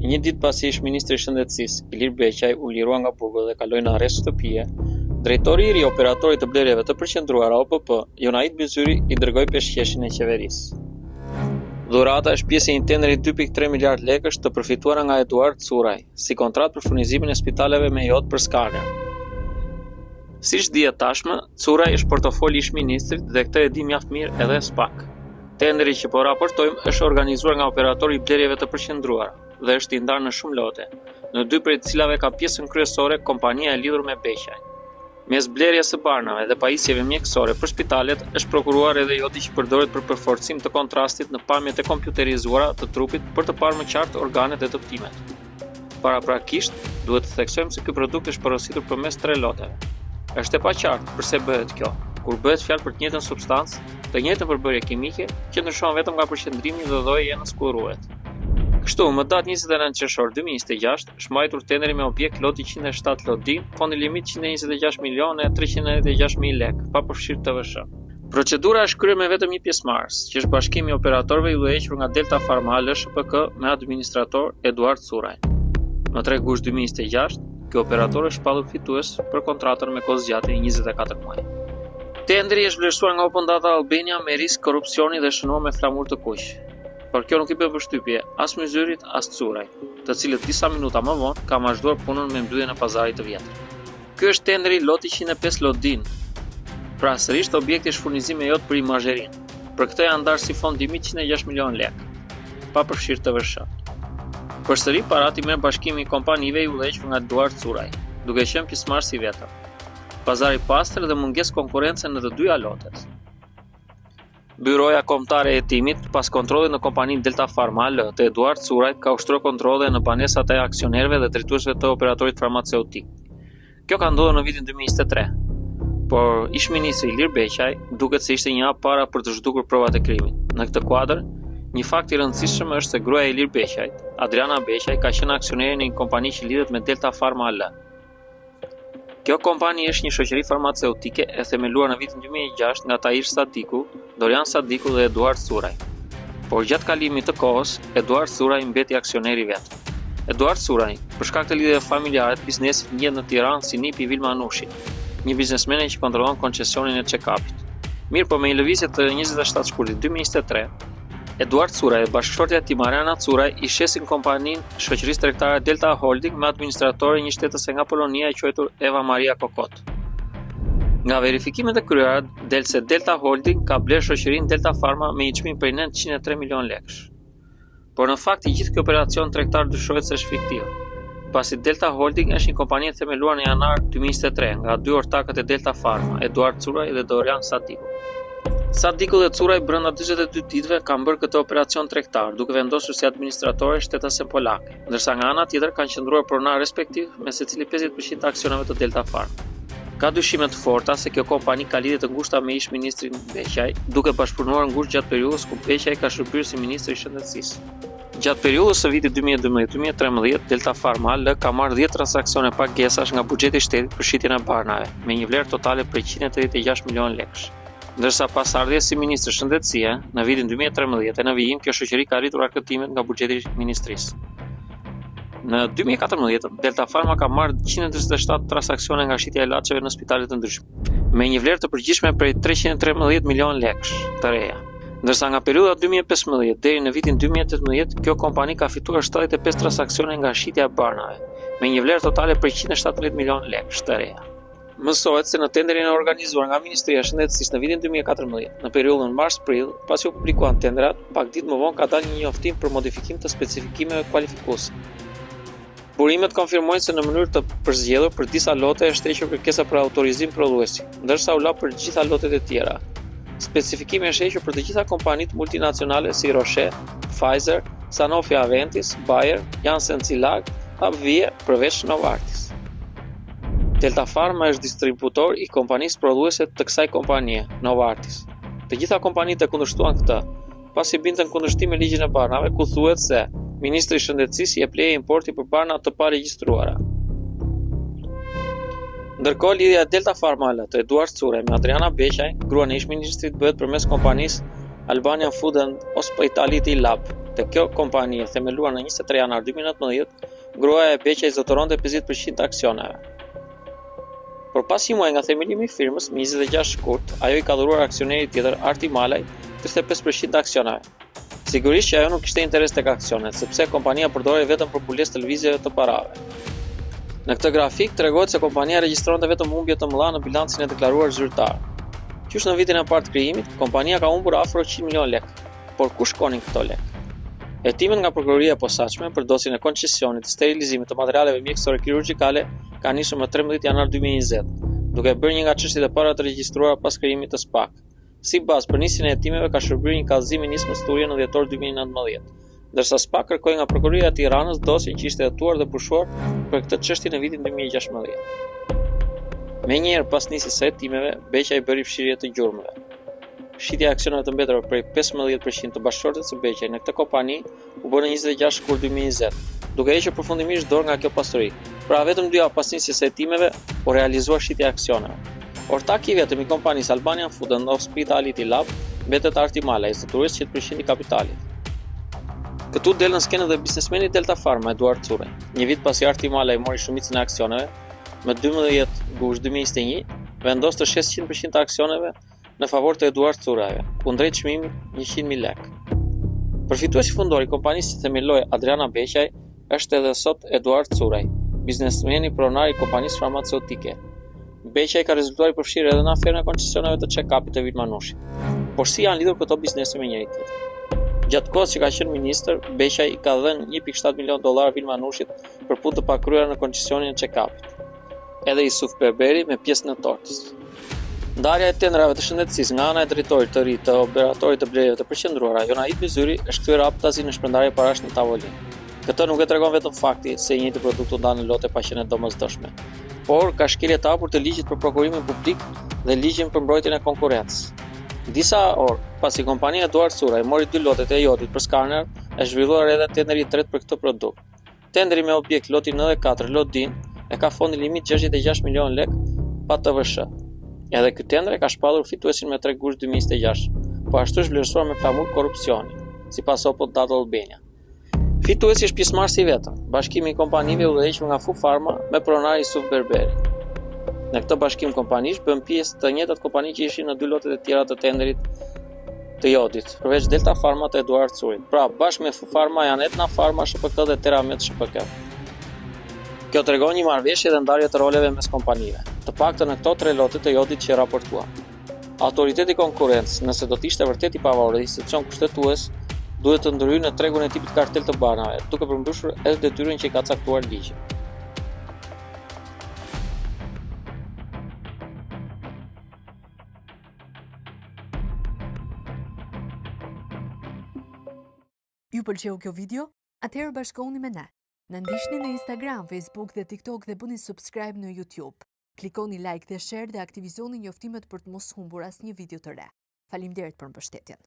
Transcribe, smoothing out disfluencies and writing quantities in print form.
Një ditë pasi ish ministri i shëndetësisë, Ilir Beqaj u lirua nga burgu dhe kaloi në arrest shtëpie, drejtori i ri operatorit të blerjeve të përqendruara OPP, Jonait Byzyri, i dërgoi peshqeshin e qeverisë. Dhurata është pjesë e një tenderi 2.3 miliard lekësh të përfituara nga Eduard Curaj, si kontratë për furnizimin e spitaleve me jod për skaner. Siç dihet tashmë, Curaj është portofoli ish ministrit dhe këtë e di mjaft mirë edhe SPAK. Tenderi që po raportojmë është organizuar nga operatori i blerjeve të përqendruara dhe është i ndarë në shumë lote, në dy prej të cilave ka pjesën kryesore kompania e lidhur me Beqaj. Mes blerjes së barnave dhe pajisjeve mjekësore për spitalet është prokuruar edhe jodi që përdoret për përforcim të kontrastit në pamjet e kompjuterizuara të trupit për të parë më qartë organet e dëptimet. Paraprakisht, duhet të theksojmë se ky produkt është porositur përmes 3 loteve. Është e paqartë pse bëhet kjo, kur bëhet fjalë për të njëjtën substancë, të njëjtën përbërje kimike që ndryshon vetëm nga përqendrimi dhe lloji i anës ku ruhet. Kështu, më datë 29 qershor 2026, është mbajtur tenderi me objekt loti 107 Lodin, fondi limit 126.396.000 lekë, pa përfshirë TVSH. Procedura është kryer me vetëm një pjesëmarrës, që është Bashkimi i Operatorëve i udhëhequr nga Delta Pharma LSHPK me administrator Eduard Curaj. Në 3 gusht 2026, ky operator është shpallur fitues për kontratën me kohë zgjatje 24 muaj. Tenderi është vlerësuar nga Open Data Albania me risk korrupsioni dhe shënuar me flamur të kuq. Por kjo nuk i bën përshtypje as Myzyrit as Curaj, të cilët disa minuta më vonë ka vazhduar punën me mbylljen e pazarit të vjetër. Ky është tenderi loti 105 Lodin. Pra sërish objekti është furnizim me jod për imazherin. Për këtë janë ndarë si fond limit 106 milion lekë, pa përfshirë TVSH. Përsëri parat i merr Bashkimi i Kompanive i udhëhequr nga Eduard Curaj, duke qenë pjesëmarrës i vetëm. Pazari pastër dhe mungesë konkurrence në të dyja lotet. Byroja Kombëtare e Hetimit, pas kontrollit në kompaninë Delta Pharma L të Eduard Curajt, ka ushtruar kontrolle në banesat e aksionerëve dhe drejtuesve të operatorit farmaceutik. Kjo ka ndodhur në vitin 2023, por ish ministri Ilir Beqaj duket se ishte një hap para për të zhdukur provat e krimit. Në këtë kuadër, një fakt i rëndësishëm është se gruaja e Ilir Beqajt, Adriana Beqaj, ka qenë aksionere në një kompani që lidhet me Delta Pharma L. Kjo kompani është një shoqëri farmaceutike e themeluar në vitin 2006 nga Tahir Sadiku, Dorian Sadiku dhe Eduard Curaj. Por gjatë kalimit të kohës, Eduard Curaj mbeti aksioneri vetëm. Eduard Curaj, për shkak të lidhjeve familjare të biznesit njihet në Tiranë si nipi Vilma Anushi, një biznesmene që kontrollon koncesionin e check-upit. Mirë, po me një lëvizje të 27 shkurtit 2023, Eduard Curaj dhe bashkëshortja e tij Mariana Curaj i shesin kompaninë shoqërisë tregtare Delta Holding me administratore një shtetëse nga Polonia e quajtur Eva Maria Kokot. Nga verifikimet e kryera, del se Delta Holding ka bler shoqërinë Delta Pharma me një çmim prej 903 milion lekësh. Por në fakt i gjithë ky operacion tregtar dyshohet se është fiktiv, pasi Delta Holding është një kompani e themeluar në janar 2023 nga dy ortakët e Delta Pharma, Eduard Curaj dhe Dorian Sadiku. Sadiku dhe Curaj brenda 42 ditëve kanë bërë këtë operacion tregtar, duke vendosur si administratore shtetëse polake, ndërsa nga ana tjetër kanë qëndruar pronar respektiv me secili 50% të aksioneve të Delta Pharma. Ka dyshime të forta se kjo kompani ka lidhje të ngushta me ish ministrin Beqaj, duke bashkëpunuar ngushtë gjatë periudhës ku Beqaj ka shërbyer si ministri i shëndetësisë. Gjatë periudhës së vitit 2012-2013, Delta Pharma L ka marrë 10 transaksione pagesash nga buxheti i shtetit për shitjen e barnave, me një vlerë totale prej 186 milion lekësh. Ndërsa pas ardhjes si ministri i shëndetësisë, në vitin 2013 në vijim kjo shoqëri ka arritur arkëtimet nga buxheti i ministrisë. Në 2014, Delta Pharma ka marrë 147 transaksione nga shitja e ilaçeve në spitale të ndryshme, me një vlerë të përgjithshme prej 313 milion lekësh të reja. Ndërsa nga periudha 2015 deri në vitin 2018, kjo kompani ka fituar 75 transaksione nga shitja e barnave, me një vlerë totale prej 117 milion lekësh të reja. Mësohet se në tenderin e organizuar nga Ministria e Shëndetësisë në vitin 2014, në periudhën mars-prill, pasi u publikuan tendrat, pak ditë më vonë ka dalë një njoftim për modifikim të specifikimeve kualifikuese. Burimet konfirmojnë se në mënyrë të përzgjedhur për disa lote është hequr kërkesa për autorizim prodhuesi, ndërsa u la për gjitha lotet e tjera. Specifikimi është hequr për të gjitha kompanitë multinacionale si Roche, Pfizer, Sanofi Aventis, Bayer, Janssen Cilag, Abvie, përveç Novartis. Delta Pharma është distributor i kompanisë prodhuese të kësaj kompanie, Novartis. Të gjitha kompanitë e kundërshtuan këtë, pasi bindën kundërshtim me ligjin e barnave, ku thuhet se Ministri i Shëndetësisë jep leje importi për barna të paregjistruara. Ndërkohë, lidhja e Delta Pharma L të Eduard Curaj me Adriana Beqaj, gruan e ish-ministrit, bëhet përmes kompanisë Albanian Food and Hospitality Lab, Të kjo kompani e themeluar në 23 janar 2019, gruaja e Beqaj zotëronte 50% të aksioneve. Por pas një muaj nga themelimi i firmës, më 26 shkurt, ajo i ka dhuruar aksionerit tjetër Arti Malaj 35% të aksioneve. Sigurisht që ajo nuk kishte interes tek aksionet, sepse kompania përdorej vetëm për pulesë të lëvizjeve të parave. Në këtë grafik tregohet se kompania regjistronte vetëm humbje të mëdha në bilancin e deklaruar zyrtar. Qysh në vitin e parë të krijimit, kompania ka humbur afro 100 milion lekë. Por ku shkonin këto lekë? Hetimet nga prokuroria e posaçme për dosjen e koncesionit të sterilizimit të materialeve mjekësore kirurgjikale ka nisur më 13 janar 2020, duke bërë një nga çështjet e para të regjistruara pas krijimit të SPAK. Si bazë për nisjen e hetimeve ka shërbyer një kallëzim i nismë studie në dhjetor 2019, ndërsa SPAK kërkoi nga prokuroria e Tiranës dosjen që ishte hetuar dhe pushuar për këtë çështje në vitin 2016. Menjëherë pas nisjes së hetimeve, Beqaj bëri fshirje të gjurmëve. Shitja e aksioneve të mbetura prej 15% të bashkëshortet së Beqaj në këtë kompani u bë në 26 shkurt 2020, duke hequr përfundimisht dorë nga kjo pasuri. Pra vetëm 2 javë pas nisjes së hetimeve u realizua shitja e aksioneve. Ortaki i vetëm i kompanisë Albanian Food and Hospitality Lab mbetet Arti Malaj, zotërues 100% i kapitalit. Këtu del në skenë dhe biznesmeni Delta Pharma Eduard Curaj. Një vit pasi Arti Malaj mori shumicën e aksioneve, më 12 gusht 2021 vendos të shes 100% të aksioneve në favor të Eduard Curajve, kundrejt çmimit 100.000 lekë. Përfituesi fundor i kompanisë që themeloi Adriana Beqaj është edhe sot Eduard Curaj, biznesmeni pronar i kompanisë farmaceutike. Beqaj ka rezultuar i përfshirë edhe në aferën e koncesioneve të check-upit të Vilmanushit. Por si janë lidhur këto biznese me njëri tjetrin? Gjatë kohës që ka qenë ministër, Beqaj i ka dhënë $1.7 milion Vilmanushit për punë të pakryer në koncesionin e check-upit. Edhe Yusuf Berberi me pjesën e tortës. Ndarja e tenderave të shëndetësisë nga ana e drejtorit të ri të operatorit të blerjeve të përqendruara, Jonait Myzyri, është kthyer aptazi në shpërndarje parash në tavolinë. Këtë nuk e tregon vetëm fakti se i njëjti produkt u ndan në lote pa qenë domosdoshme, por ka shkelje të hapur të ligjit për prokurimin publik dhe ligjin për mbrojtjen e konkurrencës. Disa orë pasi kompania Eduard Curaj mori 2 lotet e jodit për skaner, është zhvilluar edhe tenderi i tretë për këtë produkt. Tenderi me objekt loti 94 Lodin e ka fondi limit 66 milion lekë pa TVSH. Edhe ky tender ka shpallur fituesin me 3 gusht 2026, po ashtu është vlerësuar me flamur korrupsioni, sipas Opel Data Albania. Fituesi është pjesëmarrësi i vetëm, bashkimi i kompanive udhëhequr nga Fu Pharma me pronar Yusuf Berberi. Në këtë bashkim kompanish bën pjesë të njëjtat kompani që ishin në 2 lotet e tjera të tenderit të jodit, përveç Delta Pharma të Eduard Curit. Pra, bashkë me Fu Pharma janë Etna Pharma SHPK dhe Teramet SHPK. Kjo tregon një marrëveshje dhe ndarje të roleve mes kompanive, të paktën në këto 3 lote të jodit që raportuam. Autoriteti i konkurrencës, nëse do të ishte vërtet i pavarur dhe institucion kushtetues, duhet të ndryhej në tregun e tipit kartel të banave, duke përmbushur edhe detyrën që i ka caktuar ligji. Ju pëlqeu kjo video? Atëherë bashkohuni me ne. Na ndiqni në Instagram, Facebook dhe TikTok dhe bëni subscribe në YouTube. Klikoni like dhe share dhe aktivizoni njoftimet për të mos humbur asnjë video të re. Faleminderit për mbështetjen.